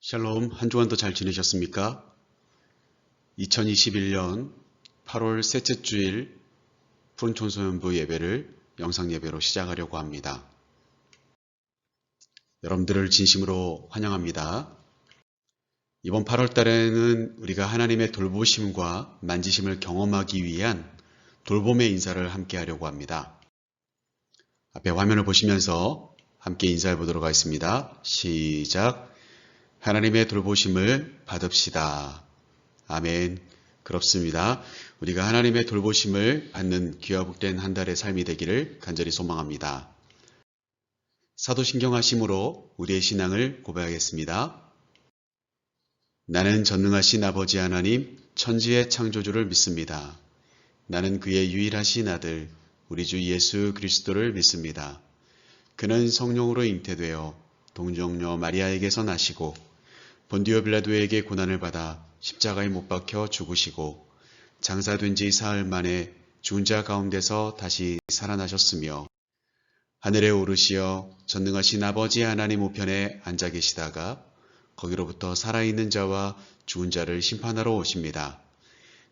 샬롬, 한 주간도 잘 지내셨습니까? 2021년 8월 셋째 주일 푸른 청소년부 예배를 영상 예배로 시작하려고 합니다. 여러분들을 진심으로 환영합니다. 이번 8월 달에는 우리가 하나님의 돌보심과 만지심을 경험하기 위한 돌봄의 인사를 함께 하려고 합니다. 앞에 화면을 보시면서 함께 인사해 보도록 하겠습니다. 시작. 하나님의 돌보심을 받읍시다. 아멘. 그렇습니다. 우리가 하나님의 돌보심을 받는 귀하 복된 한 달의 삶이 되기를 간절히 소망합니다. 사도신경하심으로 우리의 신앙을 고백하겠습니다. 나는 전능하신 아버지 하나님, 천지의 창조주를 믿습니다. 나는 그의 유일하신 아들, 우리 주 예수 그리스도를 믿습니다. 그는 성령으로 잉태되어 동정녀 마리아에게서 나시고 본디오 빌라도에게 고난을 받아 십자가에 못 박혀 죽으시고 장사된 지 사흘 만에 죽은 자 가운데서 다시 살아나셨으며 하늘에 오르시어 전능하신 아버지 하나님 우편에 앉아 계시다가 거기로부터 살아있는 자와 죽은 자를 심판하러 오십니다.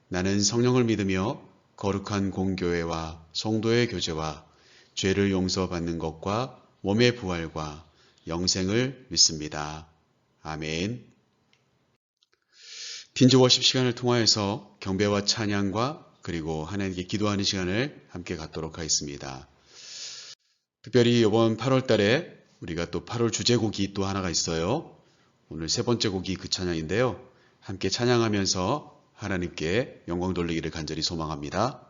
나는 성령을 믿으며 거룩한 공교회와 성도의 교제와 죄를 용서받는 것과 몸의 부활과 영생을 믿습니다. 아멘. 틴즈 워십 시간을 통하여서 경배와 찬양과 그리고 하나님께 기도하는 시간을 함께 갖도록 하겠습니다. 특별히 이번 8월 달에 우리가 또 8월 주제곡이 또 하나가 있어요. 오늘 세 번째 곡이 그 찬양인데요. 함께 찬양하면서 하나님께 영광 돌리기를 간절히 소망합니다.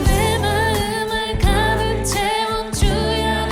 내 마음을 가득 채운 주야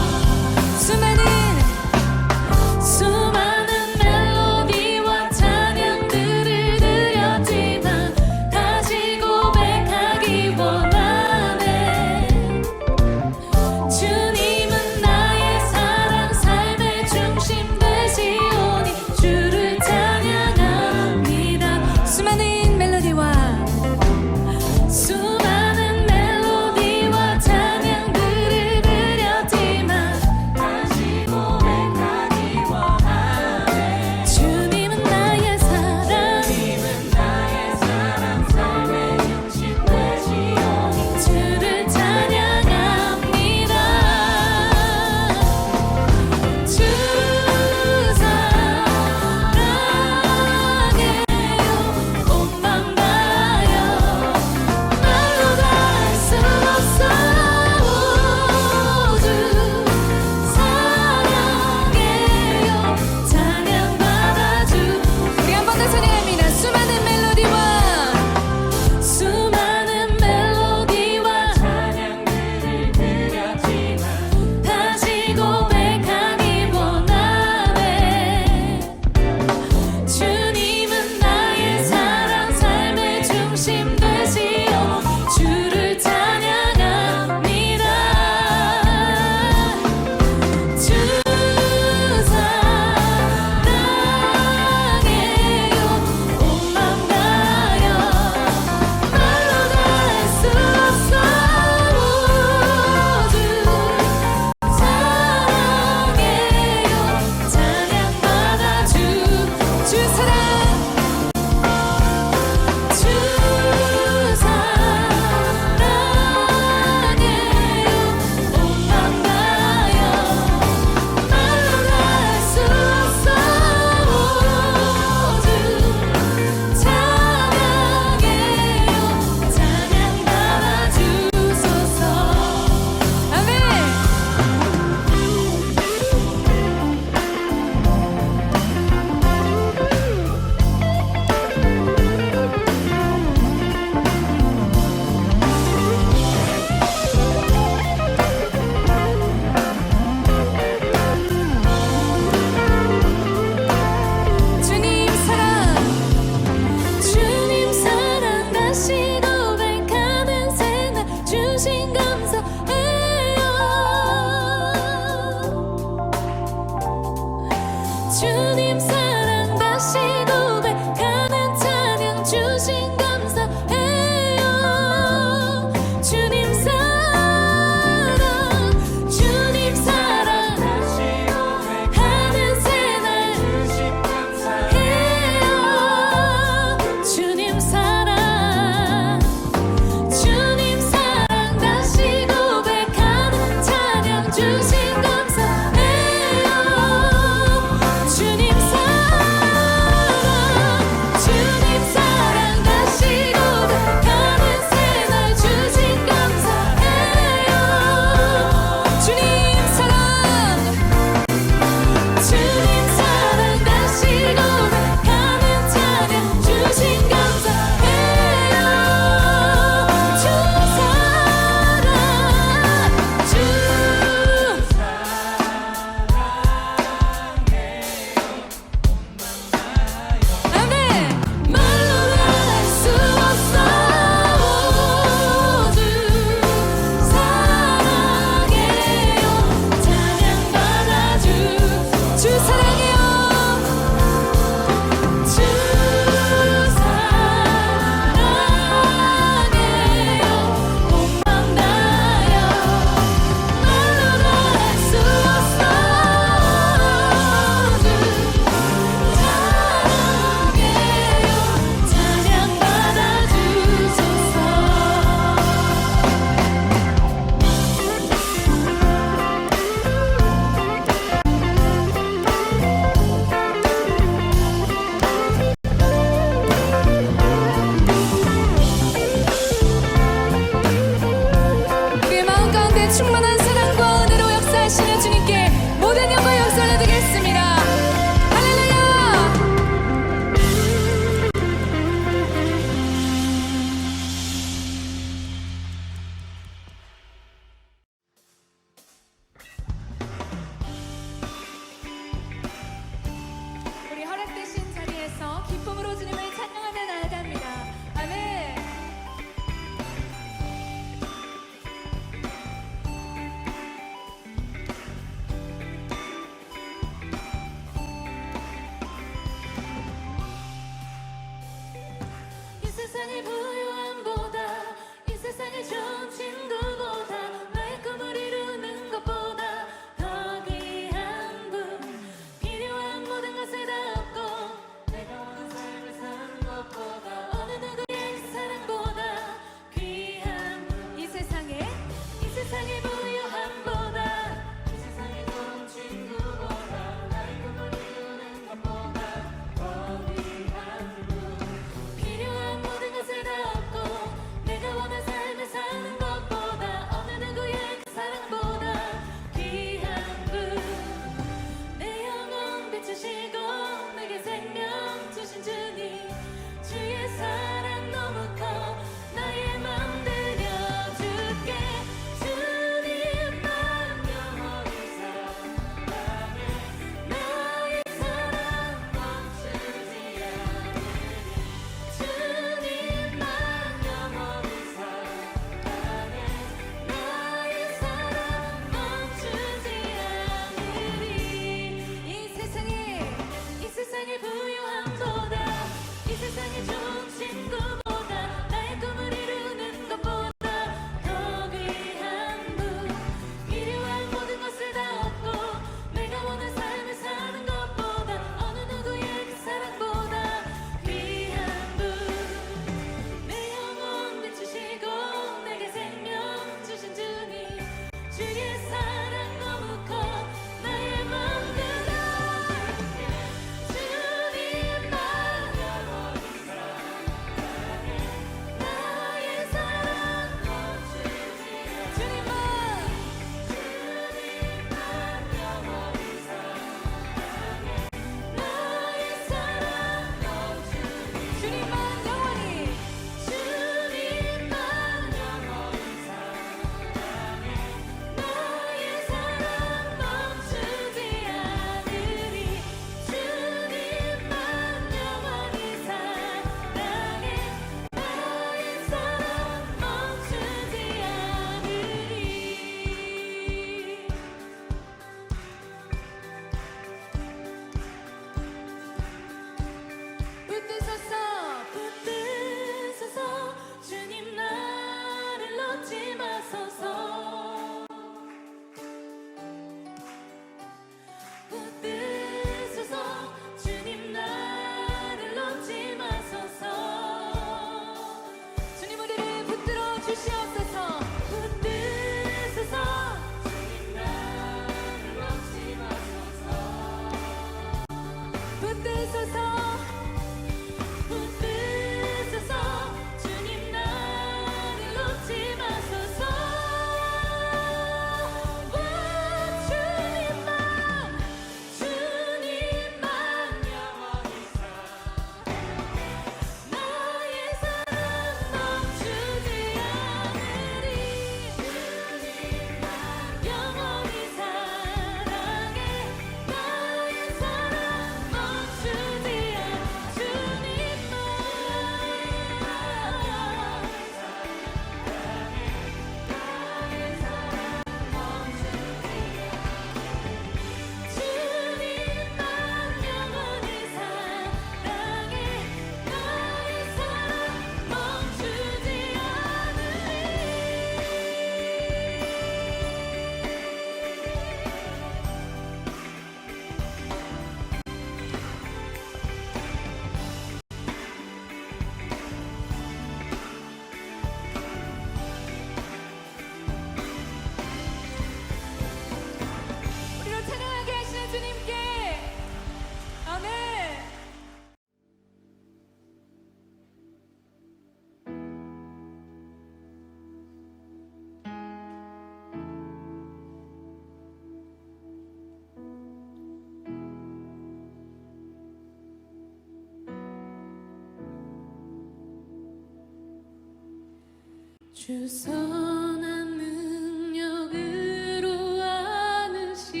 주 선한 능력으로 안으시네.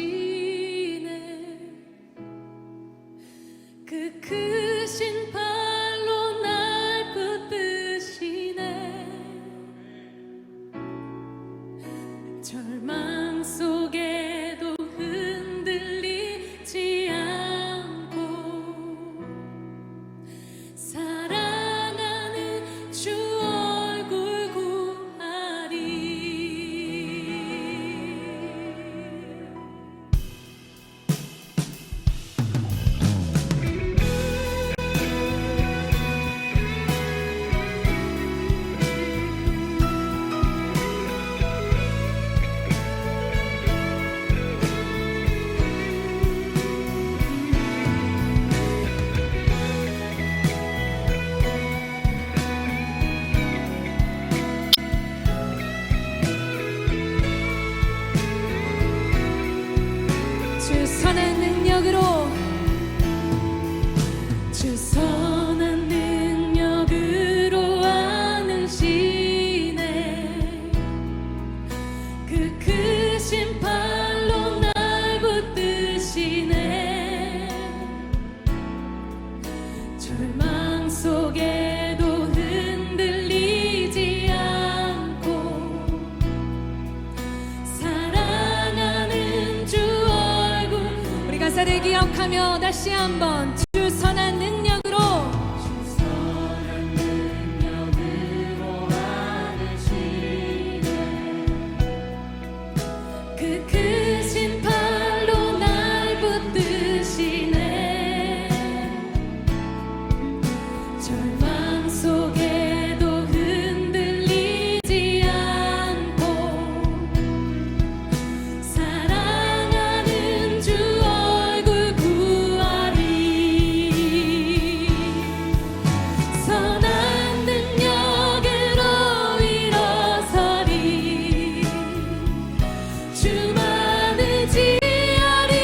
그 크신 팔로 날 붙드시네. 절망 속에도 흔들리지 않고 사랑하는 주 얼굴 구하리. 주 선한 능력으로, 주 선한 능력으로 안으시네. 그 크신 팔로 날 붙드시네. 절망 속에도 흔들리지 않고 사랑하는 주 얼굴. 우리 가사를 기억하며 다시 한번 주 선한 능력으로, 주 선한 능력으로 안으시네. 그 크신 팔로 날 붙드시네. 절망 속에도 흔들리지 않고 사랑하는 주 얼굴 구하리. 선한 능력으로 일어서리. 주만 의지하리.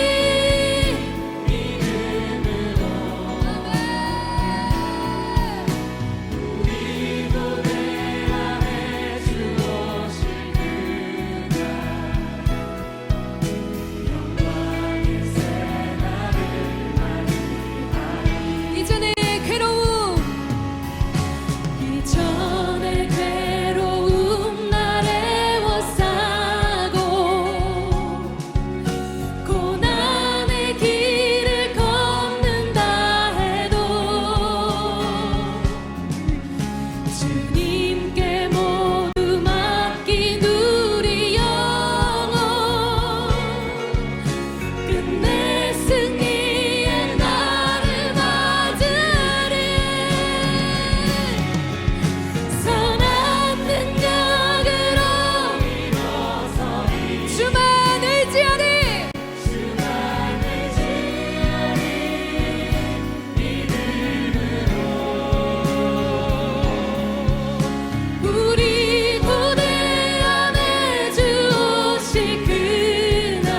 믿음으로 우리 고대 안에 주 오실 그날 영광의 새날을 맞이하리. 이전의 괴로움, 이전의 괴로움 날 애워싸고 고난의 길을 걷는다 해도 주님께 모두 맡긴 우리 영혼 끝내 승리의 날을 맞으리. 선한 능력으로 일어서리. 주만 의지하리. 주만 의지하리. 믿음으로 우리 고대 안에 주 오실 그날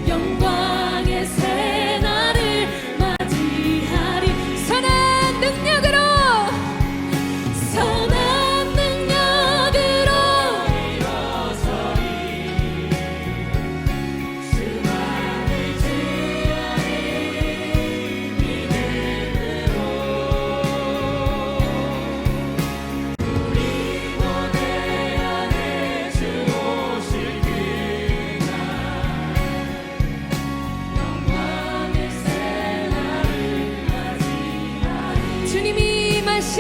영광의 새날을 맞이하리. 선한 능력으로, 선한 능력으로 일어서리. 주만 의지하리. 믿음으로 우리 고대 안에 주 오실 그날 영광의 새날을 맞이하리. 주님이 마신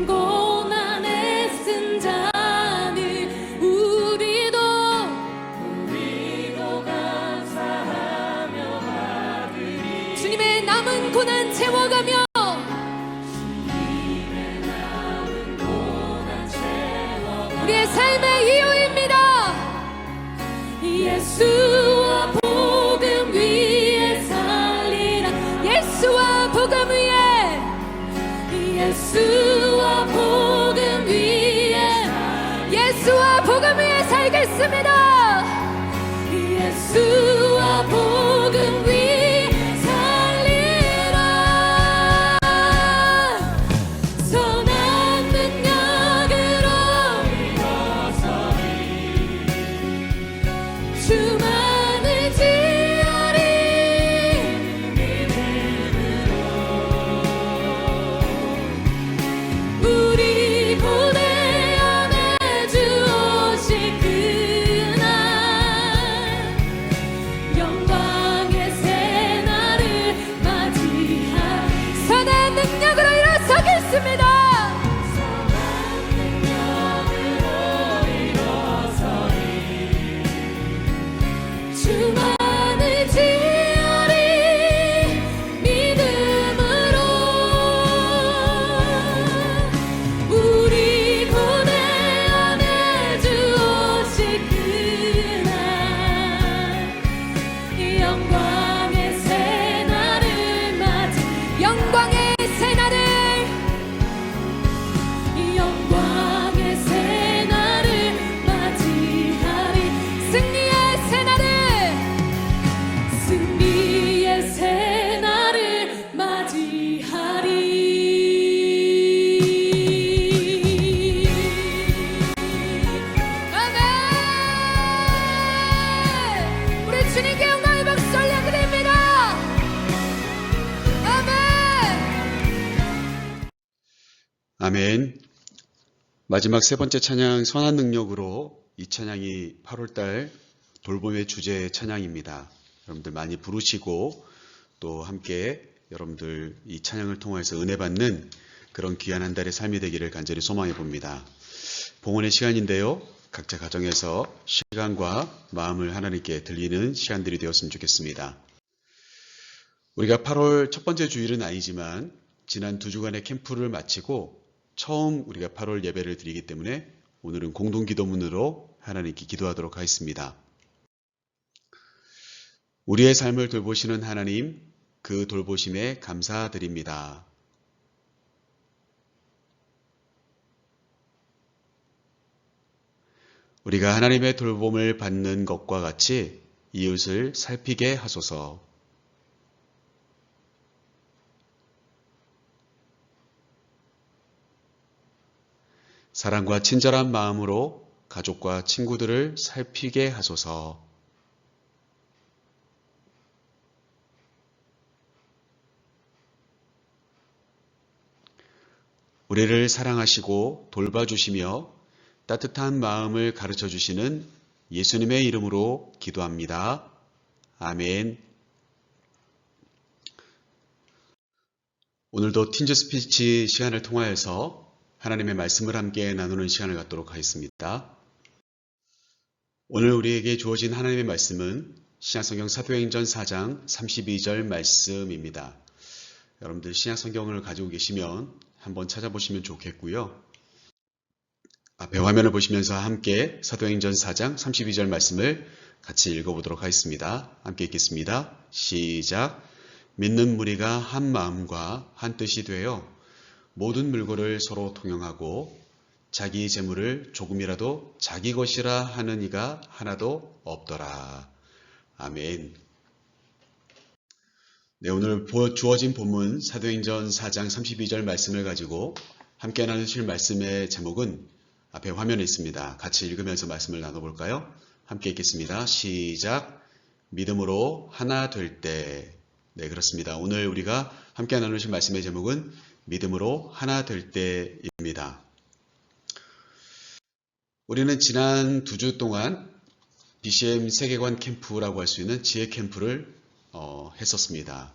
고난에 쓴 잔을 우리도 감사하며 받으리. 주님의 남은 고난 채워가며 우리의 삶의 이유입니다. 예수와 복음 위에 살리라. 예수와 복음 위에, 예수와 복음 위에, 예수와 복음 위에 살겠습니다. 예수와 복음 위에 살리라. 있습니다. 주만을 지으리 믿음으로 우리 고대 안에 주 오실 그날 영광의 새날을 맞이 영광의 새날을 영광의 새날을 맞이하리 승리의 새날을 승리의 새날을 맞이하리. 아멘. 우리 주님께 영광의 박수 올려드립니다. 아멘. 아멘. 마지막 세 번째 찬양 선한 능력으로 이 찬양이 8월달 돌봄의 주제 찬양입니다. 여러분들 많이 부르시고 또 함께 여러분들 이 찬양을 통해서 은혜 받는 그런 귀한 한 달의 삶이 되기를 간절히 소망해 봅니다. 봉헌의 시간인데요. 각자 가정에서 시간과 마음을 하나님께 들리는 시간들이 되었으면 좋겠습니다. 우리가 8월 첫 번째 주일은 아니지만 지난 2주간의 캠프를 마치고 처음 우리가 8월 예배를 드리기 때문에 오늘은 공동기도문으로 하나님께 기도하도록 하겠습니다. 우리의 삶을 돌보시는 하나님, 그 돌보심에 감사드립니다. 우리가 하나님의 돌봄을 받는 것과 같이 이웃을 살피게 하소서. 사랑과 친절한 마음으로 가족과 친구들을 살피게 하소서. 우리를 사랑하시고 돌봐주시며 따뜻한 마음을 가르쳐 주시는 예수님의 이름으로 기도합니다. 아멘. 오늘도 틴즈 스피치 시간을 통하여서 하나님의 말씀을 함께 나누는 시간을 갖도록 하겠습니다. 오늘 우리에게 주어진 하나님의 말씀은 신약성경 사도행전 4장 32절 말씀입니다. 여러분들 신약성경을 가지고 계시면 한번 찾아보시면 좋겠고요. 앞에 화면을 보시면서 함께 사도행전 4장 32절 말씀을 같이 읽어보도록 하겠습니다. 함께 읽겠습니다. 시작. 믿는 무리가 한 마음과 한 뜻이 되어 모든 물건을 서로 통용하고 자기 재물을 조금이라도 자기 것이라 하는 이가 하나도 없더라. 아멘. 네, 오늘 주어진 본문 사도행전 4장 32절 말씀을 가지고 함께 나누실 말씀의 제목은 앞에 화면에 있습니다. 같이 읽으면서 말씀을 나눠볼까요? 함께 읽겠습니다. 시작. 믿음으로 하나 될 때. 네, 그렇습니다. 오늘 우리가 함께 나누실 말씀의 제목은 믿음으로 하나 될 때입니다. 우리는 지난 2주 동안 BCM 세계관 캠프라고 할 수 있는 지혜 캠프를 했었습니다.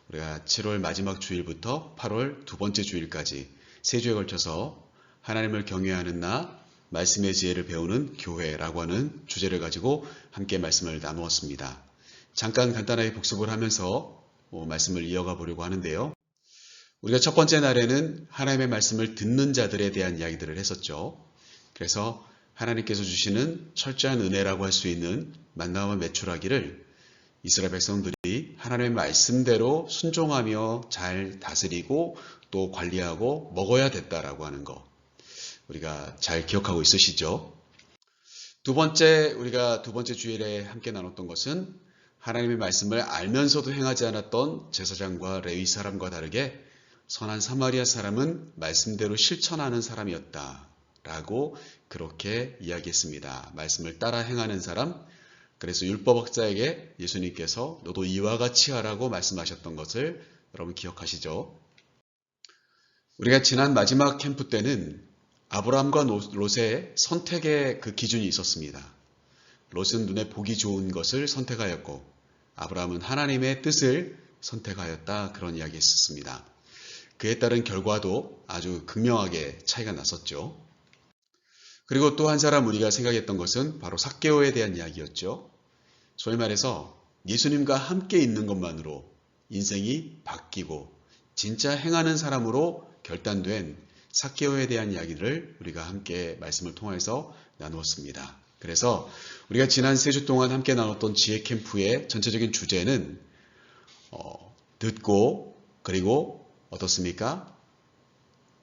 우리가 7월 마지막 주일부터 8월 두 번째 주일까지 3주에 걸쳐서 하나님을 경외하는 나, 말씀의 지혜를 배우는 교회라고 하는 주제를 가지고 함께 말씀을 나누었습니다. 잠깐 간단하게 복습을 하면서 말씀을 이어가 보려고 하는데요. 우리가 첫 번째 날에는 하나님의 말씀을 듣는 자들에 대한 이야기들을 했었죠. 그래서 하나님께서 주시는 철저한 은혜라고 할 수 있는 만나와 메추라기를 이스라엘 백성들이 하나님의 말씀대로 순종하며 잘 다스리고 또 관리하고 먹어야 됐다라고 하는 거 우리가 잘 기억하고 있으시죠? 우리가 두 번째 주일에 함께 나눴던 것은 하나님의 말씀을 알면서도 행하지 않았던 제사장과 레위 사람과 다르게 선한 사마리아 사람은 말씀대로 실천하는 사람이었다라고 그렇게 이야기했습니다. 말씀을 따라 행하는 사람, 그래서 율법학자에게 예수님께서 너도 이와 같이 하라고 말씀하셨던 것을 여러분 기억하시죠? 우리가 지난 마지막 캠프 때는 아브라함과 롯의 선택의 그 기준이 있었습니다. 롯은 눈에 보기 좋은 것을 선택하였고 아브라함은 하나님의 뜻을 선택하였다, 그런 이야기 했었습니다. 그에 따른 결과도 아주 극명하게 차이가 났었죠. 그리고 또 한 사람 우리가 생각했던 것은 바로 삭개오에 대한 이야기였죠. 소위 말해서 예수님과 함께 있는 것만으로 인생이 바뀌고 진짜 행하는 사람으로 결단된 삭개오에 대한 이야기를 우리가 함께 말씀을 통해서 나누었습니다. 그래서 우리가 지난 3주 동안 함께 나눴던 지혜 캠프의 전체적인 주제는 듣고 그리고 어떻습니까?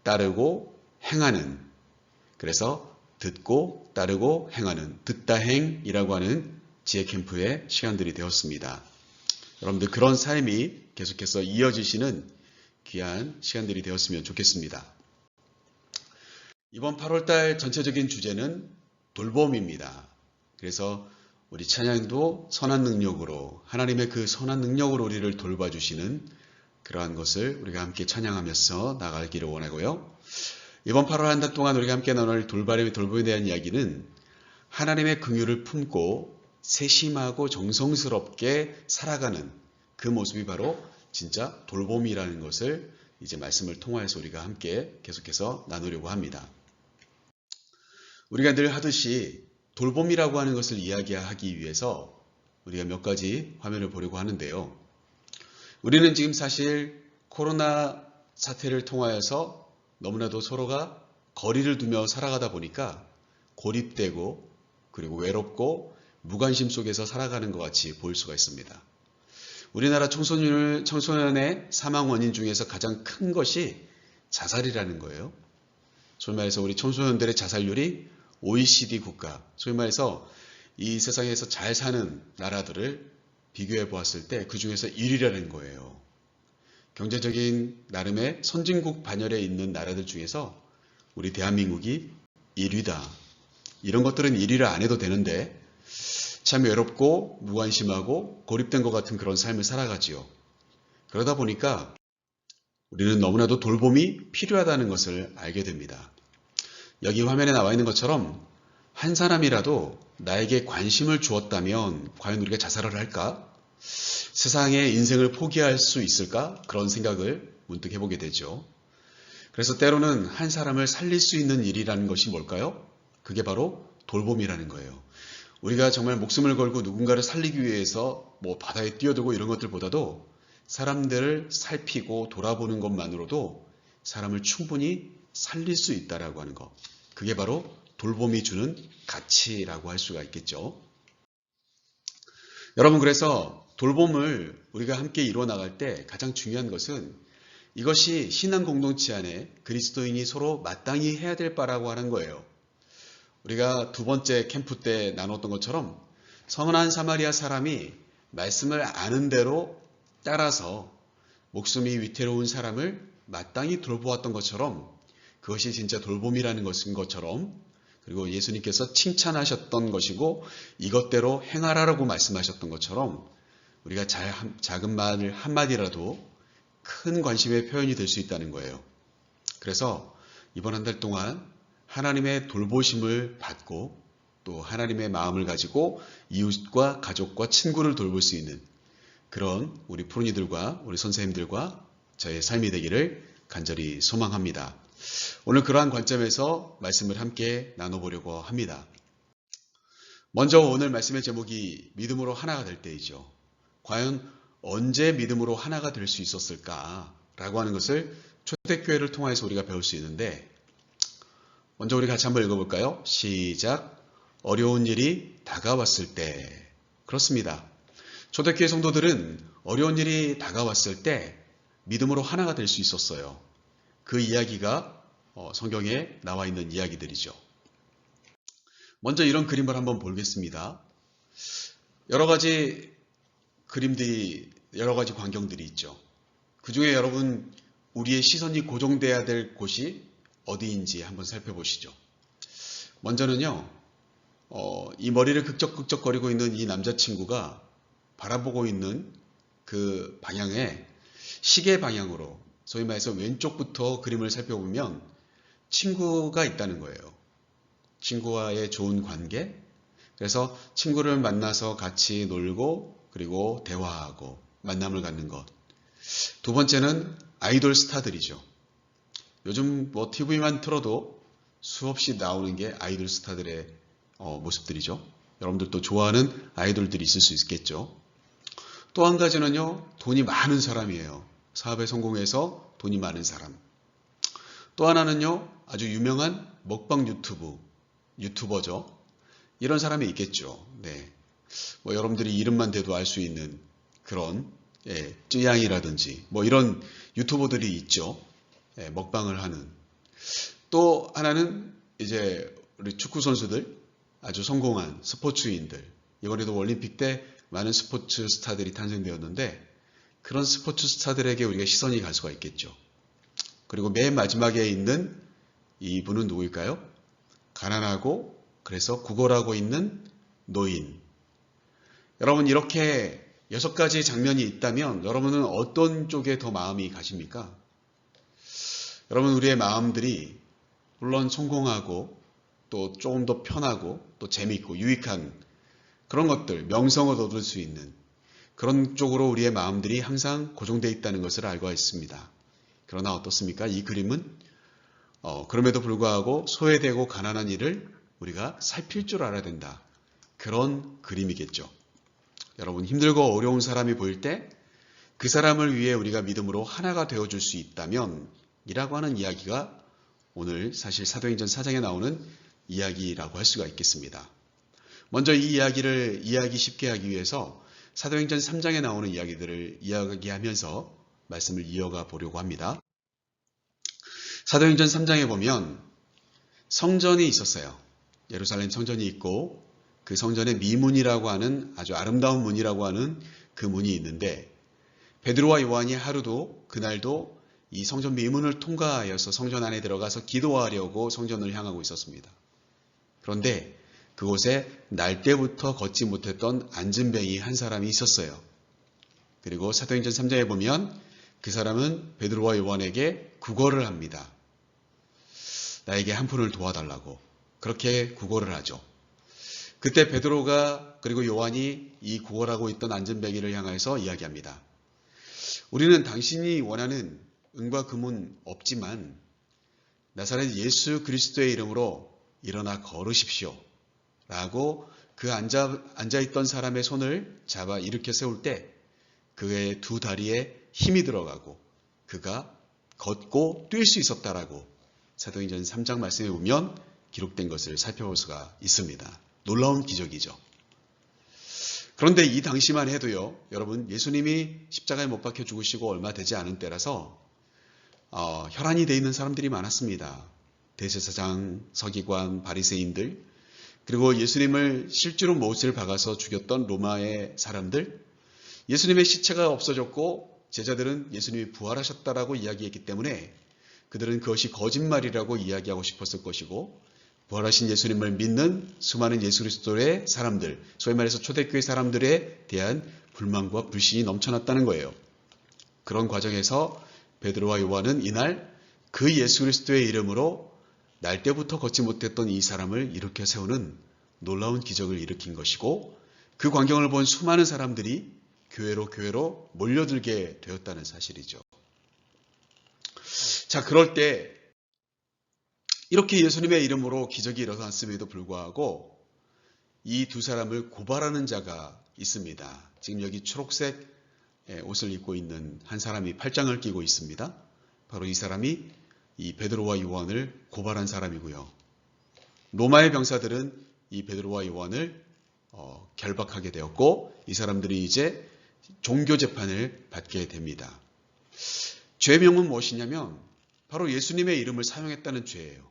따르고 행하는. 그래서 듣고 따르고 행하는 듣다행이라고 하는 지혜 캠프의 시간들이 되었습니다. 여러분들 그런 삶이 계속해서 이어지시는 귀한 시간들이 되었으면 좋겠습니다. 이번 8월달 전체적인 주제는 돌봄입니다. 그래서 우리 찬양도 선한 능력으로 하나님의 그 선한 능력으로 우리를 돌봐주시는 그러한 것을 우리가 함께 찬양하면서 나가기를 원하고요. 이번 8월 한 달 동안 우리가 함께 나눌 돌봄에 대한 이야기는 하나님의 긍휼을 품고 세심하고 정성스럽게 살아가는 그 모습이 바로 진짜 돌봄이라는 것을 이제 말씀을 통하여서 우리가 함께 계속해서 나누려고 합니다. 우리가 늘 하듯이 돌봄이라고 하는 것을 이야기하기 위해서 우리가 몇 가지 화면을 보려고 하는데요. 우리는 지금 사실 코로나 사태를 통하여서 너무나도 서로가 거리를 두며 살아가다 보니까 고립되고 그리고 외롭고 무관심 속에서 살아가는 것 같이 보일 수가 있습니다. 우리나라 청소년의 사망 원인 중에서 가장 큰 것이 자살이라는 거예요. 소위 말해서 우리 청소년들의 자살률이 OECD 국가, 소위 말해서 이 세상에서 잘 사는 나라들을 비교해 보았을 때 그 중에서 1위라는 거예요. 경제적인 나름의 선진국 반열에 있는 나라들 중에서 우리 대한민국이 1위다. 이런 것들은 1위를 안 해도 되는데 참 외롭고 무관심하고 고립된 것 같은 그런 삶을 살아가지요. 그러다 보니까 우리는 너무나도 돌봄이 필요하다는 것을 알게 됩니다. 여기 화면에 나와 있는 것처럼 한 사람이라도 나에게 관심을 주었다면 과연 우리가 자살을 할까? 세상의 인생을 포기할 수 있을까? 그런 생각을 문득 해보게 되죠. 그래서 때로는 한 사람을 살릴 수 있는 일이라는 것이 뭘까요? 그게 바로 돌봄이라는 거예요. 우리가 정말 목숨을 걸고 누군가를 살리기 위해서 바다에 뛰어들고 이런 것들보다도 사람들을 살피고 돌아보는 것만으로도 사람을 충분히 살릴 수 있다라고 하는 것. 그게 바로 돌봄이 주는 가치라고 할 수가 있겠죠. 여러분, 그래서 돌봄을 우리가 함께 이루어 나갈 때 가장 중요한 것은 이것이 신앙 공동체 안에 그리스도인이 서로 마땅히 해야 될 바라고 하는 거예요. 우리가 두 번째 캠프 때 나눴던 것처럼 선한 사마리아 사람이 말씀을 아는 대로 따라서 목숨이 위태로운 사람을 마땅히 돌보았던 것처럼 그것이 진짜 돌봄이라는 것인 것처럼 그리고 예수님께서 칭찬하셨던 것이고 이것대로 행하라라고 말씀하셨던 것처럼 우리가 작은 말 한마디라도 큰 관심의 표현이 될 수 있다는 거예요. 그래서 이번 한 달 동안 하나님의 돌보심을 받고 또 하나님의 마음을 가지고 이웃과 가족과 친구를 돌볼 수 있는 그런 우리 푸른이들과 우리 선생님들과 저의 삶이 되기를 간절히 소망합니다. 오늘 그러한 관점에서 말씀을 함께 나눠보려고 합니다. 먼저 오늘 말씀의 제목이 믿음으로 하나가 될 때이죠. 과연 언제 믿음으로 하나가 될 수 있었을까라고 하는 것을 초대교회를 통해서 우리가 배울 수 있는데 먼저 우리 같이 한번 읽어볼까요? 시작. 어려운 일이 다가왔을 때. 그렇습니다. 초대교회 성도들은 어려운 일이 다가왔을 때 믿음으로 하나가 될 수 있었어요. 그 이야기가 성경에 나와 있는 이야기들이죠. 먼저 이런 그림을 한번 보겠습니다. 여러 가지 그림들이, 여러 가지 광경들이 있죠. 그 중에 여러분, 우리의 시선이 고정돼야 될 곳이 어디인지 한번 살펴보시죠. 먼저는요, 이 머리를 극적극적거리고 있는 이 남자친구가 바라보고 있는 그 방향에 시계 방향으로 소위 말해서 왼쪽부터 그림을 살펴보면 친구가 있다는 거예요. 친구와의 좋은 관계. 그래서 친구를 만나서 같이 놀고 그리고 대화하고 만남을 갖는 것. 두 번째는 아이돌 스타들이죠. 요즘 뭐 TV만 틀어도 수없이 나오는 게 아이돌 스타들의 모습들이죠. 여러분들도 좋아하는 아이돌들이 있을 수 있겠죠. 또 한 가지는요, 돈이 많은 사람이에요. 사업에 성공해서 돈이 많은 사람. 또 하나는요, 아주 유명한 먹방 유튜버죠. 이런 사람이 있겠죠. 네. 뭐 여러분들이 이름만 대도 알 수 있는 그런 쯔양이라든지 뭐 이런 유튜버들이 있죠. 먹방을 하는. 또 하나는 이제 우리 축구 선수들, 아주 성공한 스포츠인들. 이번에도 올림픽 때 많은 스포츠 스타들이 탄생되었는데 그런 스포츠 스타들에게 우리가 시선이 갈 수가 있겠죠. 그리고 맨 마지막에 있는 이분은 누구일까요? 가난하고 그래서 구걸하고 있는 노인. 여러분 이렇게 6가지 장면이 있다면 여러분은 어떤 쪽에 더 마음이 가십니까? 여러분 우리의 마음들이 물론 성공하고 또 조금 더 편하고 또 재밌고 유익한 그런 것들, 명성을 얻을 수 있는 그런 쪽으로 우리의 마음들이 항상 고정되어 있다는 것을 알고 있습니다. 그러나 어떻습니까? 이 그림은 그럼에도 불구하고 소외되고 가난한 이를 우리가 살필 줄 알아야 된다. 그런 그림이겠죠. 여러분 힘들고 어려운 사람이 보일 때 그 사람을 위해 우리가 믿음으로 하나가 되어줄 수 있다면 이라고 하는 이야기가 오늘 사실 사도행전 4장에 나오는 이야기라고 할 수가 있겠습니다. 먼저 이 이야기를 이해하기 쉽게 하기 위해서 사도행전 3장에 나오는 이야기들을 이야기하면서 말씀을 이어가 보려고 합니다. 사도행전 3장에 보면 성전이 있었어요. 예루살렘 성전이 있고 그 성전에 미문이라고 하는 아주 아름다운 문이라고 하는 그 문이 있는데 베드로와 요한이 하루도 그날도 이 성전 미문을 통과하여서 성전 안에 들어가서 기도하려고 성전을 향하고 있었습니다. 그런데 그곳에 날 때부터 걷지 못했던 안진뱅이 한 사람이 있었어요. 그리고 사도행전 3장에 보면 그 사람은 베드로와 요한에게 구걸을 합니다. 나에게 한 푼을 도와달라고 그렇게 구걸을 하죠. 그때 베드로가 그리고 요한이 이 구걸하고 있던 안진뱅이를 향해서 이야기합니다. 우리는 당신이 원하는 은과 금은 없지만 나사렛 예수 그리스도의 이름으로 일어나 걸으십시오. 라고 그 앉아있던 사람의 손을 잡아 일으켜 세울 때 그의 두 다리에 힘이 들어가고 그가 걷고 뛸 수 있었다라고 사도행전 3장 말씀에 보면 기록된 것을 살펴볼 수가 있습니다. 놀라운 기적이죠. 그런데 이 당시만 해도요, 여러분 예수님이 십자가에 못 박혀 죽으시고 얼마 되지 않은 때라서 혈안이 되어 있는 사람들이 많았습니다. 대제사장, 서기관, 바리새인들, 그리고 예수님을 실제로 못을 박아서 죽였던 로마의 사람들, 예수님의 시체가 없어졌고 제자들은 예수님이 부활하셨다라고 이야기했기 때문에 그들은 그것이 거짓말이라고 이야기하고 싶었을 것이고 부활하신 예수님을 믿는 수많은 예수 그리스도의 사람들, 소위 말해서 초대교회 사람들에 대한 불만과 불신이 넘쳐났다는 거예요. 그런 과정에서 베드로와 요한은 이날 그 예수 그리스도의 이름으로 날 때부터 걷지 못했던 이 사람을 일으켜 세우는 놀라운 기적을 일으킨 것이고 그 광경을 본 수많은 사람들이 교회로 몰려들게 되었다는 사실이죠. 자, 그럴 때 이렇게 예수님의 이름으로 기적이 일어났음에도 불구하고 이 두 사람을 고발하는 자가 있습니다. 지금 여기 초록색 옷을 입고 있는 한 사람이 팔짱을 끼고 있습니다. 바로 이 사람이 이 베드로와 요한을 고발한 사람이고요. 로마의 병사들은 이 베드로와 요한을 결박하게 되었고 이 사람들이 이제 종교 재판을 받게 됩니다. 죄명은 무엇이냐면 바로 예수님의 이름을 사용했다는 죄예요.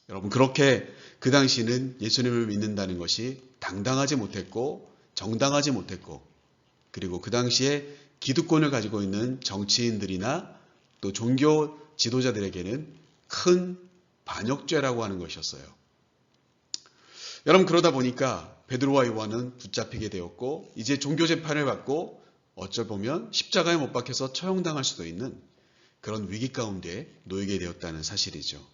여러분 그렇게 그 당시는 예수님을 믿는다는 것이 당당하지 못했고 정당하지 못했고 그리고 그 당시에 기득권을 가지고 있는 정치인들이나 또 종교 지도자들에게는 큰 반역죄라고 하는 것이었어요. 여러분 그러다 보니까 베드로와 요한은 붙잡히게 되었고 이제 종교 재판을 받고 어쩔 보면 십자가에 못 박혀서 처형당할 수도 있는 그런 위기 가운데 놓이게 되었다는 사실이죠.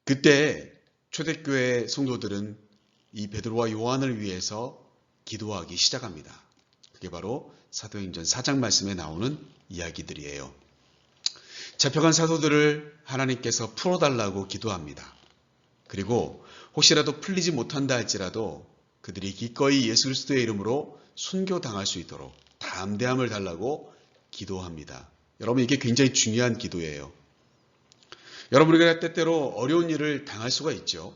그때 초대교회 성도들은 이 베드로와 요한을 위해서 기도하기 시작합니다. 그게 바로 사도행전 4장 말씀에 나오는 이야기들이에요. 잡혀간 사도들을 하나님께서 풀어달라고 기도합니다. 그리고 혹시라도 풀리지 못한다 할지라도 그들이 기꺼이 예수 그리스도의 이름으로 순교당할 수 있도록 담대함을 달라고 기도합니다. 여러분, 이게 굉장히 중요한 기도예요. 여러분, 우리가 때때로 어려운 일을 당할 수가 있죠.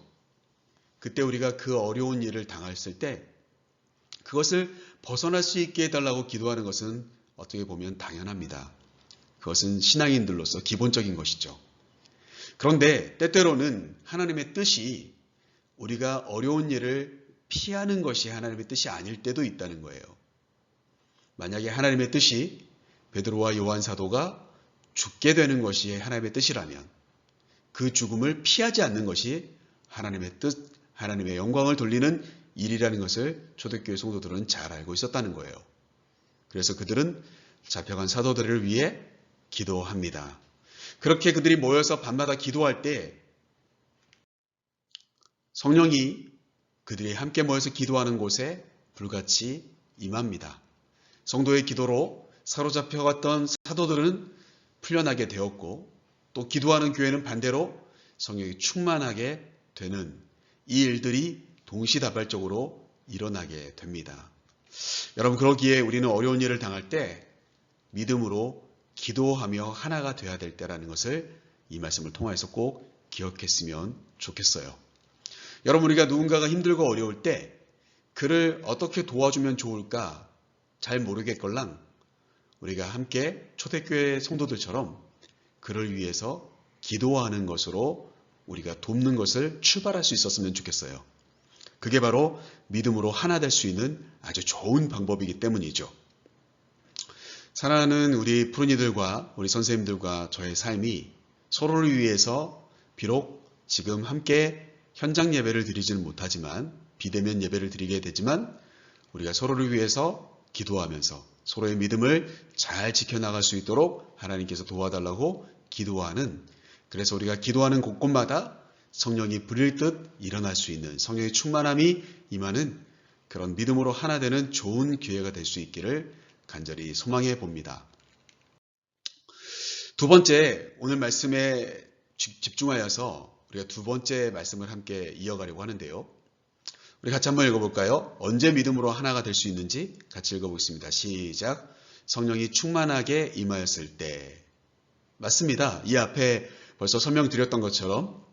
그때 우리가 그 어려운 일을 당했을 때 그것을 벗어날 수 있게 해달라고 기도하는 것은 어떻게 보면 당연합니다. 그것은 신앙인들로서 기본적인 것이죠. 그런데 때때로는 하나님의 뜻이 우리가 어려운 일을 피하는 것이 하나님의 뜻이 아닐 때도 있다는 거예요. 만약에 하나님의 뜻이 베드로와 요한 사도가 죽게 되는 것이 하나님의 뜻이라면 그 죽음을 피하지 않는 것이 하나님의 뜻, 하나님의 영광을 돌리는 일이라는 것을 초대교회 성도들은 잘 알고 있었다는 거예요. 그래서 그들은 잡혀간 사도들을 위해 기도합니다. 그렇게 그들이 모여서 밤마다 기도할 때 성령이 그들이 함께 모여서 기도하는 곳에 불같이 임합니다. 성도의 기도로 사로잡혀갔던 사도들은 풀려나게 되었고 또 기도하는 교회는 반대로 성령이 충만하게 되는 이 일들이 동시다발적으로 일어나게 됩니다. 여러분, 그러기에 우리는 어려운 일을 당할 때 믿음으로 기도하며 하나가 되어야 될 때라는 것을 이 말씀을 통해서 꼭 기억했으면 좋겠어요. 여러분, 우리가 누군가가 힘들고 어려울 때 그를 어떻게 도와주면 좋을까 잘 모르겠걸랑 우리가 함께 초대교회 성도들처럼 그를 위해서 기도하는 것으로 우리가 돕는 것을 출발할 수 있었으면 좋겠어요. 그게 바로 믿음으로 하나 될 수 있는 아주 좋은 방법이기 때문이죠. 사랑하는 우리 푸른이들과 우리 선생님들과 저의 삶이 서로를 위해서 비록 지금 함께 현장 예배를 드리지는 못하지만 비대면 예배를 드리게 되지만 우리가 서로를 위해서 기도하면서 서로의 믿음을 잘 지켜나갈 수 있도록 하나님께서 도와달라고 기도하는, 그래서 우리가 기도하는 곳곳마다 성령이 부릴 듯 일어날 수 있는 성령의 충만함이 임하는 그런 믿음으로 하나 되는 좋은 기회가 될 수 있기를 간절히 소망해 봅니다. 두 번째, 오늘 말씀에 집중하여서 우리가 두 번째 말씀을 함께 이어가려고 하는데요. 우리 같이 한번 읽어볼까요? 언제 믿음으로 하나가 될 수 있는지 같이 읽어보겠습니다. 시작. 성령이 충만하게 임하였을 때. 맞습니다. 이 앞에 벌써 설명드렸던 것처럼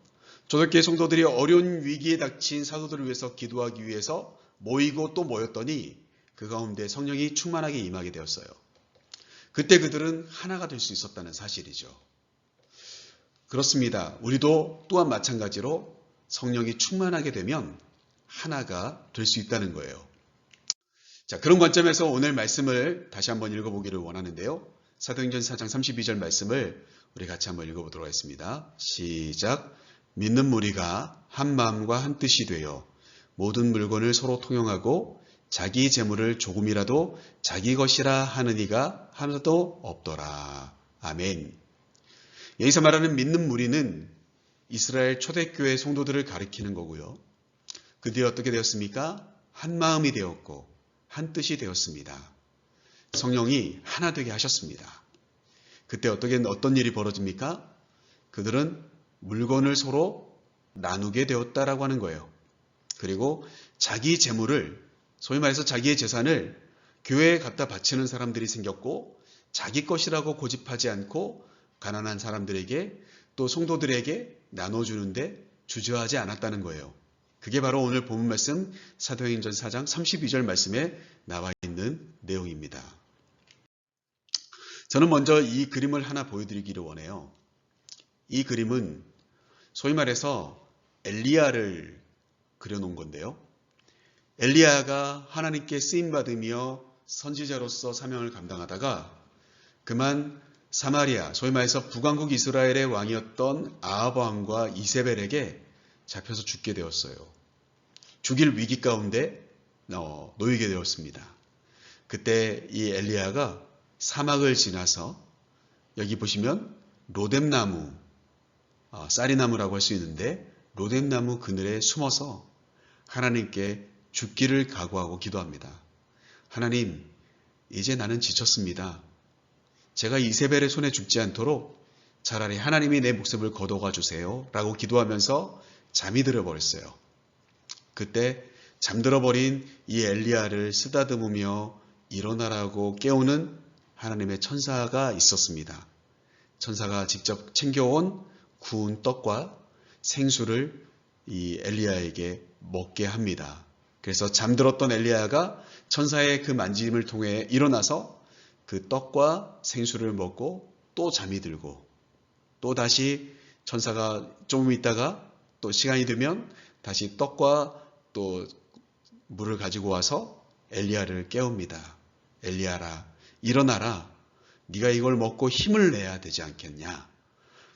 초대교회 성도들이 어려운 위기에 닥친 사도들을 위해서 기도하기 위해서 모이고 또 모였더니 그 가운데 성령이 충만하게 임하게 되었어요. 그때 그들은 하나가 될 수 있었다는 사실이죠. 그렇습니다. 우리도 또한 마찬가지로 성령이 충만하게 되면 하나가 될 수 있다는 거예요. 자, 그런 관점에서 오늘 말씀을 다시 한번 읽어보기를 원하는데요. 사도행전 4장 32절 말씀을 우리 같이 한번 읽어보도록 하겠습니다. 시작. 믿는 무리가 한 마음과 한 뜻이 되어 모든 물건을 서로 통용하고 자기 재물을 조금이라도 자기 것이라 하는 이가 하나도 없더라. 아멘. 여기서 말하는 믿는 무리는 이스라엘 초대교회 성도들을 가리키는 거고요. 그들이 어떻게 되었습니까? 한 마음이 되었고 한 뜻이 되었습니다. 성령이 하나 되게 하셨습니다. 그때 어떤 일이 벌어집니까? 그들은 물건을 서로 나누게 되었다라고 하는 거예요. 그리고 자기 재물을, 소위 말해서 자기의 재산을 교회에 갖다 바치는 사람들이 생겼고 자기 것이라고 고집하지 않고 가난한 사람들에게 또 성도들에게 나눠주는데 주저하지 않았다는 거예요. 그게 바로 오늘 본문 말씀 사도행전 4장 32절 말씀에 나와 있는 내용입니다. 저는 먼저 이 그림을 하나 보여드리기를 원해요. 이 그림은 소위 말해서 엘리야를 그려놓은 건데요. 엘리야가 하나님께 쓰임받으며 선지자로서 사명을 감당하다가 그만 사마리아, 소위 말해서 북왕국 이스라엘의 왕이었던 아합 왕과 이세벨에게 잡혀서 죽게 되었어요. 죽일 위기 가운데 놓이게 되었습니다. 그때 이 엘리야가 사막을 지나서 여기 보시면 로뎀나무, 쌀이나무라고 할 수 있는데 로뎀나무 그늘에 숨어서 하나님께 죽기를 각오하고 기도합니다. 하나님, 이제 나는 지쳤습니다. 제가 이세벨의 손에 죽지 않도록 차라리 하나님이 내 목숨을 거둬가 주세요. 라고 기도하면서 잠이 들어버렸어요. 그때 잠들어버린 이 엘리야를 쓰다듬으며 일어나라고 깨우는 하나님의 천사가 있었습니다. 천사가 직접 챙겨온 구운 떡과 생수를 이 엘리야에게 먹게 합니다. 그래서 잠들었던 엘리야가 천사의 그 만짐을 통해 일어나서 그 떡과 생수를 먹고 또 잠이 들고, 또 다시 천사가 좀 있다가 또 시간이 되면 다시 떡과 또 물을 가지고 와서 엘리야를 깨웁니다. 엘리야라, 일어나라. 네가 이걸 먹고 힘을 내야 되지 않겠냐.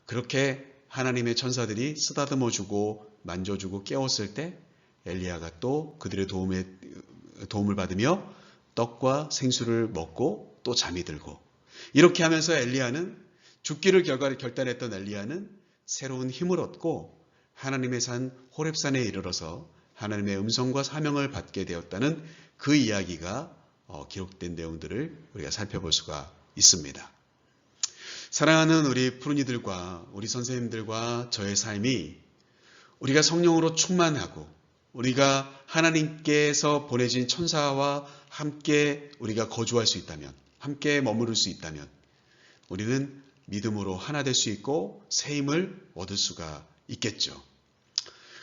그렇게 하나님의 천사들이 쓰다듬어주고 만져주고 깨웠을 때 엘리야가 또 그들의 도움을 받으며 떡과 생수를 먹고 또 잠이 들고, 이렇게 하면서 엘리야는 죽기를 결단했던 엘리야는 새로운 힘을 얻고 하나님의 산 호렙산에 이르러서 하나님의 음성과 사명을 받게 되었다는 그 이야기가 기록된 내용들을 우리가 살펴볼 수가 있습니다. 사랑하는 우리 푸른이들과 우리 선생님들과 저의 삶이 우리가 성령으로 충만하고 우리가 하나님께서 보내진 천사와 함께 우리가 거주할 수 있다면, 함께 머무를 수 있다면 우리는 믿음으로 하나 될 수 있고 새 힘을 얻을 수가 있겠죠.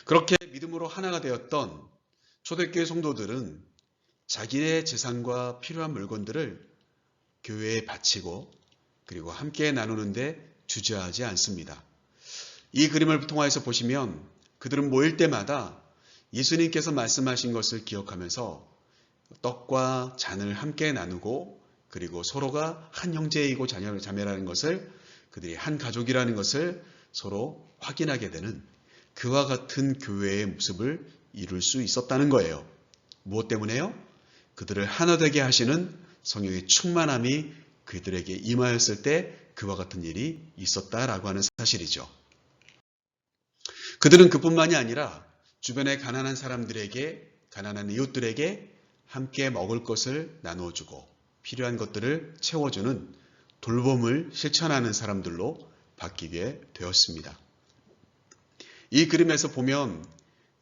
그렇게 믿음으로 하나가 되었던 초대교회 성도들은 자기의 재산과 필요한 물건들을 교회에 바치고 그리고 함께 나누는데 주저하지 않습니다. 이 그림을 통해서 보시면 그들은 모일 때마다 예수님께서 말씀하신 것을 기억하면서 떡과 잔을 함께 나누고, 그리고 서로가 한 형제이고 자매라는 것을, 그들이 한 가족이라는 것을 서로 확인하게 되는 그와 같은 교회의 모습을 이룰 수 있었다는 거예요. 무엇 때문에요? 그들을 하나 되게 하시는 성령의 충만함이 그들에게 임하였을 때 그와 같은 일이 있었다라고 하는 사실이죠. 그들은 그뿐만이 아니라 주변의 가난한 사람들에게, 가난한 이웃들에게 함께 먹을 것을 나누어주고 필요한 것들을 채워주는 돌봄을 실천하는 사람들로 바뀌게 되었습니다. 이 그림에서 보면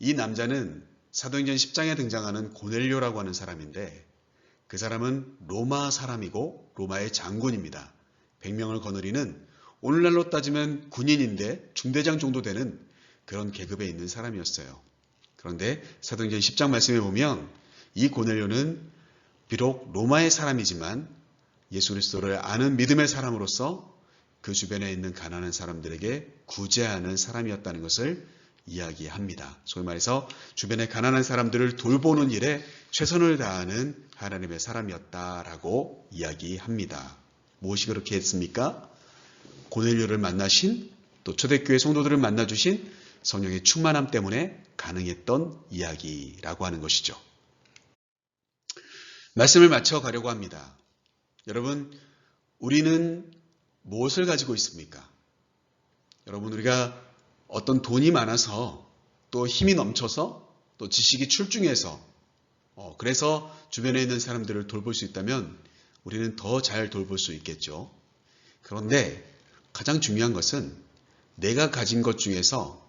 이 남자는 사도행전 10장에 등장하는 고넬료라고 하는 사람인데, 그 사람은 로마 사람이고 로마의 장군입니다. 100명을 거느리는, 오늘날로 따지면 군인인데 중대장 정도 되는 그런 계급에 있는 사람이었어요. 그런데 사도행전 10장 말씀에 보면 이 고넬료는 비록 로마의 사람이지만 예수 그리스도를 아는 믿음의 사람으로서 그 주변에 있는 가난한 사람들에게 구제하는 사람이었다는 것을 이야기합니다. 소위 말해서 주변의 가난한 사람들을 돌보는 일에 최선을 다하는 하나님의 사람이었다라고 이야기합니다. 무엇이 그렇게 했습니까? 고넬료를 만나신, 또 초대교회 성도들을 만나주신 성령의 충만함 때문에 가능했던 이야기라고 하는 것이죠. 말씀을 마쳐 가려고 합니다. 여러분, 우리는 무엇을 가지고 있습니까? 여러분, 우리가 어떤 돈이 많아서, 또 힘이 넘쳐서, 또 지식이 출중해서, 그래서 주변에 있는 사람들을 돌볼 수 있다면 우리는 더 잘 돌볼 수 있겠죠. 그런데 가장 중요한 것은 내가 가진 것 중에서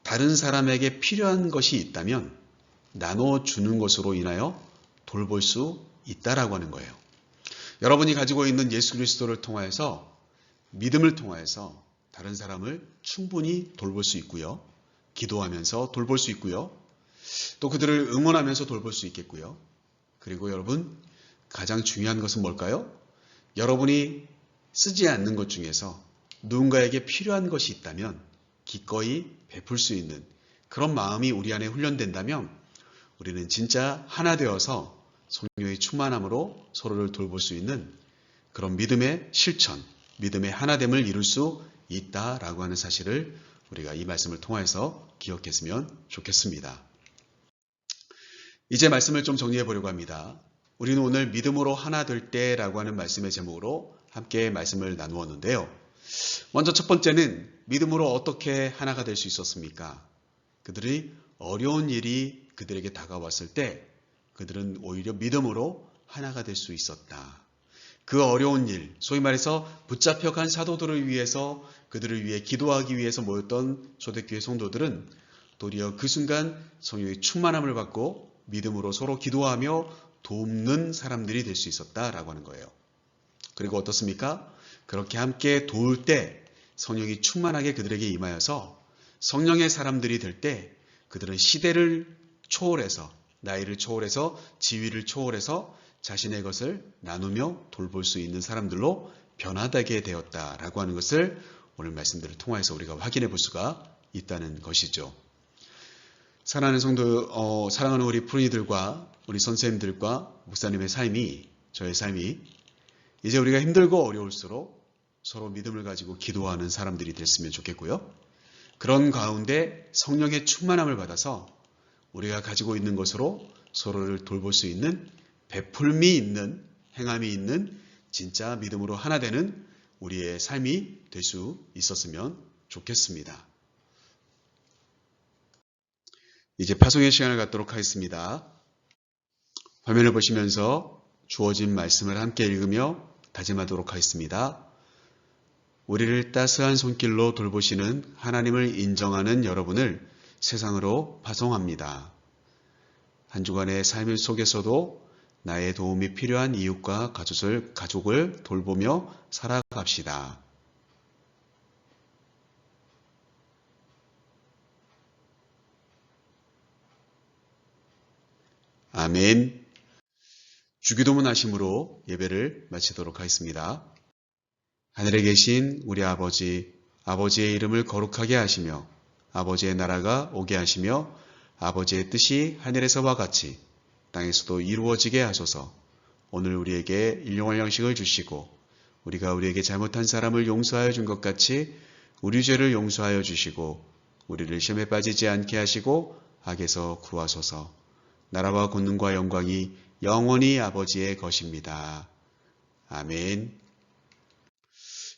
다른 사람에게 필요한 것이 있다면 나눠주는 것으로 인하여 돌볼 수 있다라고 하는 거예요. 여러분이 가지고 있는 예수 그리스도를 통하여서, 믿음을 통하여서 다른 사람을 충분히 돌볼 수 있고요. 기도하면서 돌볼 수 있고요. 또 그들을 응원하면서 돌볼 수 있겠고요. 그리고 여러분, 가장 중요한 것은 뭘까요? 여러분이 쓰지 않는 것 중에서 누군가에게 필요한 것이 있다면 기꺼이 베풀 수 있는 그런 마음이 우리 안에 훈련된다면 우리는 진짜 하나 되어서 성령의 충만함으로 서로를 돌볼 수 있는 그런 믿음의 실천, 믿음의 하나됨을 이룰 수 있다라고 하는 사실을 우리가 이 말씀을 통해서 기억했으면 좋겠습니다. 이제 말씀을 좀 정리해 보려고 합니다. 우리는 오늘 믿음으로 하나 될 때라고 하는 말씀의 제목으로 함께 말씀을 나누었는데요. 먼저 첫 번째는 믿음으로 어떻게 하나가 될 수 있었습니까? 그들이 어려운 일이 그들에게 다가왔을 때 그들은 오히려 믿음으로 하나가 될 수 있었다. 그 어려운 일, 소위 말해서 붙잡혀간 사도들을 위해서 그들을 위해 기도하기 위해서 모였던 초대교회 성도들은 도리어 그 순간 성령의 충만함을 받고 믿음으로 서로 기도하며 돕는 사람들이 될 수 있었다라고 하는 거예요. 그리고 어떻습니까? 그렇게 함께 도울 때 성령이 충만하게 그들에게 임하여서 성령의 사람들이 될 때 그들은 시대를 초월해서 나이를 초월해서 지위를 초월해서 자신의 것을 나누며 돌볼 수 있는 사람들로 변화되게 되었다라고 하는 것을 오늘 말씀들을 통해서 우리가 확인해 볼 수가 있다는 것이죠. 사랑하는 성도, 사랑하는 우리 푸른이들과 우리 선생님들과 목사님의 삶이, 저의 삶이 이제 우리가 힘들고 어려울수록 서로 믿음을 가지고 기도하는 사람들이 됐으면 좋겠고요. 그런 가운데 성령의 충만함을 받아서 우리가 가지고 있는 것으로 서로를 돌볼 수 있는 베풀미 있는 행함이 있는 진짜 믿음으로 하나 되는 우리의 삶이 될 수 있었으면 좋겠습니다. 이제 파송의 시간을 갖도록 하겠습니다. 화면을 보시면서 주어진 말씀을 함께 읽으며 다짐하도록 하겠습니다. 우리를 따스한 손길로 돌보시는 하나님을 인정하는 여러분을 세상으로 파송합니다. 한 주간의 삶 속에서도 나의 도움이 필요한 이웃과 가족을 돌보며 살아갑시다. 아멘. 주기도문 하심으로 예배를 마치도록 하겠습니다. 하늘에 계신 우리 아버지, 아버지의 이름을 거룩하게 하시며 아버지의 나라가 오게 하시며 아버지의 뜻이 하늘에서와 같이 땅에서도 이루어지게 하소서. 오늘 우리에게 일용할 양식을 주시고 우리가 우리에게 잘못한 사람을 용서하여 준 것 같이 우리 죄를 용서하여 주시고 우리를 시험에 빠지지 않게 하시고 악에서 구하소서. 나라와 권능과 영광이 영원히 아버지의 것입니다. 아멘.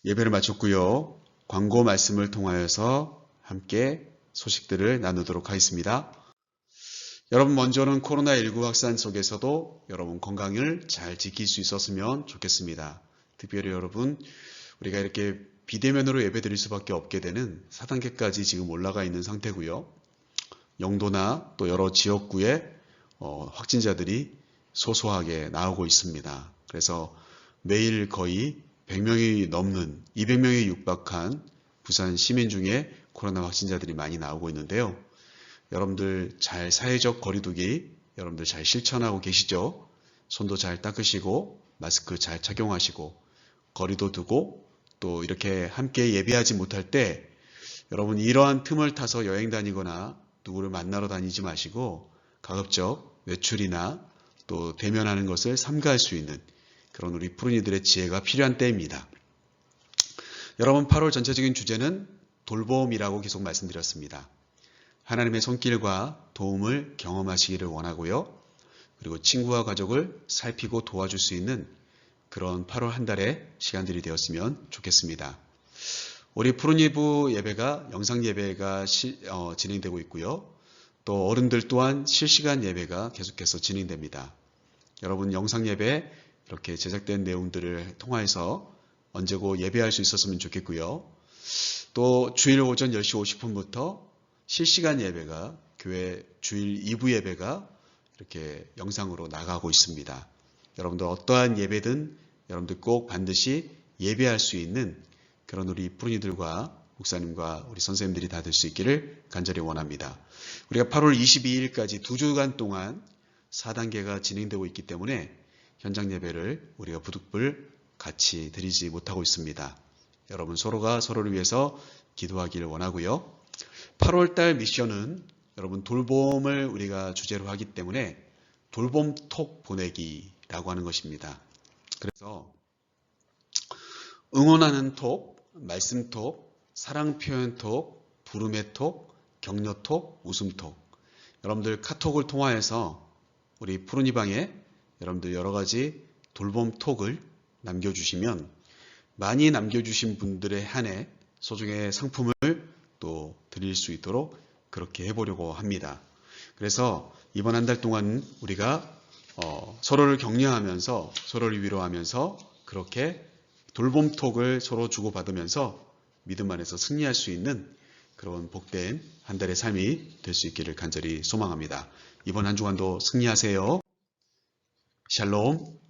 예배를 마쳤고요. 광고 말씀을 통하여서 함께 소식들을 나누도록 하겠습니다. 여러분, 먼저는 코로나19 확산 속에서도 여러분 건강을 잘 지킬 수 있었으면 좋겠습니다. 특별히 여러분, 우리가 이렇게 비대면으로 예배 드릴 수밖에 없게 되는 4단계까지 지금 올라가 있는 상태고요. 영도나 또 여러 지역구에 확진자들이 소소하게 나오고 있습니다. 그래서 매일 거의 100명이 넘는 200명이 육박한 부산 시민 중에 코로나 확진자들이 많이 나오고 있는데요. 여러분들 잘 사회적 거리두기 여러분들 잘 실천하고 계시죠? 손도 잘 닦으시고 마스크 잘 착용하시고 거리도 두고 또 이렇게 함께 예배하지 못할 때 여러분 이러한 틈을 타서 여행 다니거나 누구를 만나러 다니지 마시고 가급적 외출이나 또 대면하는 것을 삼가할 수 있는 그런 우리 푸른이들의 지혜가 필요한 때입니다. 여러분 8월 전체적인 주제는 돌봄이라고 계속 말씀드렸습니다. 하나님의 손길과 도움을 경험하시기를 원하고요. 그리고 친구와 가족을 살피고 도와줄 수 있는 그런 8월 한 달의 시간들이 되었으면 좋겠습니다. 우리 푸른이부 예배가 영상 예배가 진행되고 있고요. 또 어른들 또한 실시간 예배가 계속해서 진행됩니다. 여러분 영상 예배 이렇게 제작된 내용들을 통해서 언제고 예배할 수 있었으면 좋겠고요. 또 주일 오전 10시 50분부터 실시간 예배가 교회 주일 2부 예배가 이렇게 영상으로 나가고 있습니다. 여러분들 어떠한 예배든 여러분들 꼭 반드시 예배할 수 있는 그런 우리 푸른이들과 목사님과 우리 선생님들이 다 될 수 있기를 간절히 원합니다. 우리가 8월 22일까지 2주간 동안 4단계가 진행되고 있기 때문에 현장 예배를 우리가 부득불 같이 드리지 못하고 있습니다. 여러분 서로가 서로를 위해서 기도하기를 원하고요. 8월달 미션은 여러분 돌봄을 우리가 주제로 하기 때문에 돌봄 톡 보내기라고 하는 것입니다. 그래서 응원하는 톡, 말씀 톡, 사랑 표현 톡, 부름의 톡, 격려 톡, 웃음 톡. 여러분들 카톡을 통하여서 우리 푸른이방에 여러분들 여러 가지 돌봄 톡을 남겨주시면 많이 남겨주신 분들에 한해 소중의 상품을 또 드릴 수 있도록 그렇게 해보려고 합니다. 그래서 이번 한 달 동안 우리가 서로를 격려하면서 서로를 위로하면서 그렇게 돌봄톡을 서로 주고받으면서 믿음 안에서 승리할 수 있는 그런 복된 한 달의 삶이 될 수 있기를 간절히 소망합니다. 이번 한 주간도 승리하세요. 샬롬.